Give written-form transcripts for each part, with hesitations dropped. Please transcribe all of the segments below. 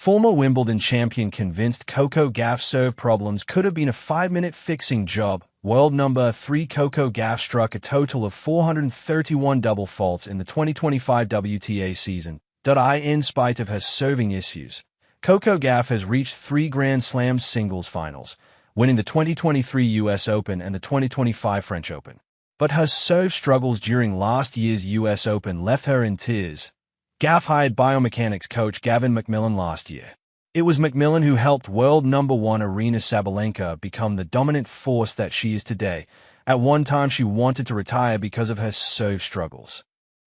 Former Wimbledon champion convinced Coco Gauff serve problems could have been a 5-minute fixing job. World number 3 Coco Gauff struck a total of 431 double faults in the 2025 WTA season. In spite of her serving issues, Coco Gauff has reached 3 Grand Slam singles finals, winning the 2023 US Open and the 2025 French Open. But her serve struggles during last year's US Open left her in tears. Gauff hired biomechanics coach Gavin McMillan last year. It was McMillan who helped world number 1 Aryna Sabalenka become the dominant force that she is today. At one time, she wanted to retire because of her serve struggles.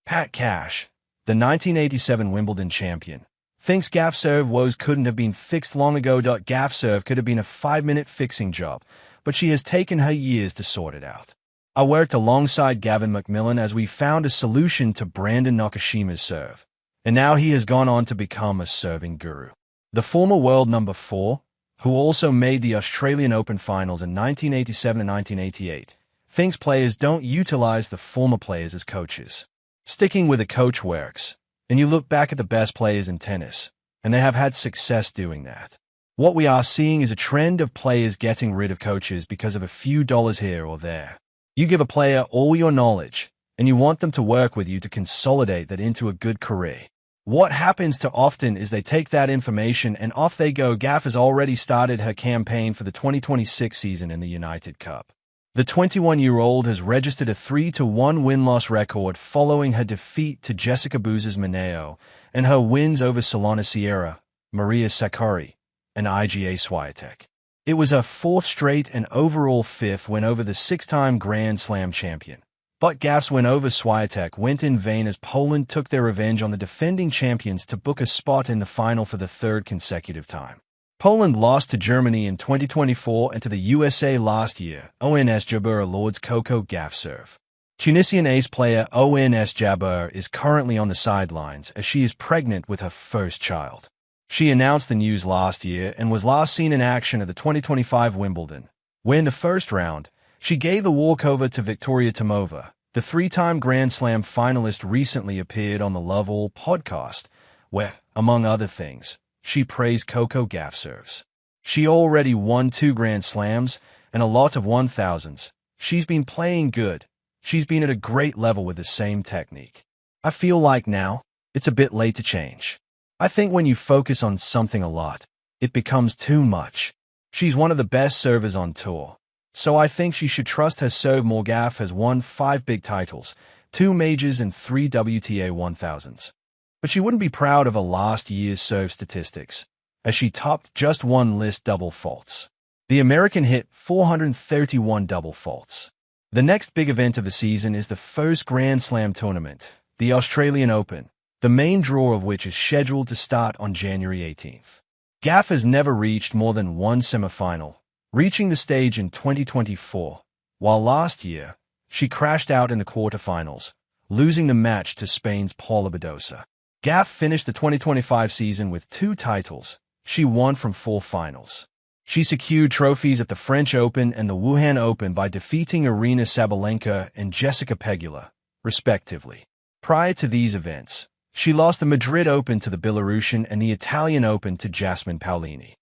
Pat Cash, the 1987 Wimbledon champion, thinks Gauff's serve woes couldn't have been fixed long ago. Gauff's serve could have been a 5-minute fixing job, but she has taken her years to sort it out. I worked alongside Gavin McMillan as we found a solution to Brandon Nakashima's serve, and now he has gone on to become a serving guru. The former world number 4, who also made the Australian Open finals in 1987 and 1988, thinks players don't utilize the former players as coaches. Sticking with a coach works, and you look back at the best players in tennis, and they have had success doing that. What we are seeing is a trend of players getting rid of coaches because of a few dollars here or there. You give a player all your knowledge, and you want them to work with you to consolidate that into a good career. What happens too often is they take that information and off they go. Gauff has already started her campaign for the 2026 season in the United Cup. The 21-year-old has registered a 3-1 win-loss record following her defeat to Jessica Buses-Mineo and her wins over Solana Sierra, Maria Sakkari, and Iga Swiatek. It was her 4th straight and overall 5th win over the 6-time Grand Slam champion. But Gauff's win over Swiatek went in vain as Poland took their revenge on the defending champions to book a spot in the final for the 3rd consecutive time. Poland lost to Germany in 2024 and to the USA last year. Ons Jabeur lords Coco Gauff serve. Tunisian ace player Ons Jabeur is currently on the sidelines as she is pregnant with her first child. She announced the news last year and was last seen in action at the 2025 Wimbledon, where in the first round, she gave the walkover to Victoria Tomova. The 3-time Grand Slam finalist recently appeared on the Love All podcast, where, among other things, she praised Coco Gauff serves. She already won 2 Grand Slams and a lot of 1000s. She's been playing good. She's been at a great level with the same technique. I feel like now, it's a bit late to change. I think when you focus on something a lot, it becomes too much. She's one of the best servers on tour, so I think she should trust her serve more. Gauff has won 5 big titles, 2 majors and 3 WTA 1000s. But she wouldn't be proud of her last year's serve statistics, as she topped just one list: double faults. The American hit 431 double faults. The next big event of the season is the first Grand Slam tournament, the Australian Open, the main draw of which is scheduled to start on January 18th. Gauff has never reached more than one semifinal, reaching the stage in 2024, while last year, she crashed out in the quarterfinals, losing the match to Spain's Paula Badosa. Gauff finished the 2025 season with 2 titles. She won from 4 finals. She secured trophies at the French Open and the Wuhan Open by defeating Aryna Sabalenka and Jessica Pegula, respectively. Prior to these events, she lost the Madrid Open to the Belarusian and the Italian Open to Jasmine Paolini.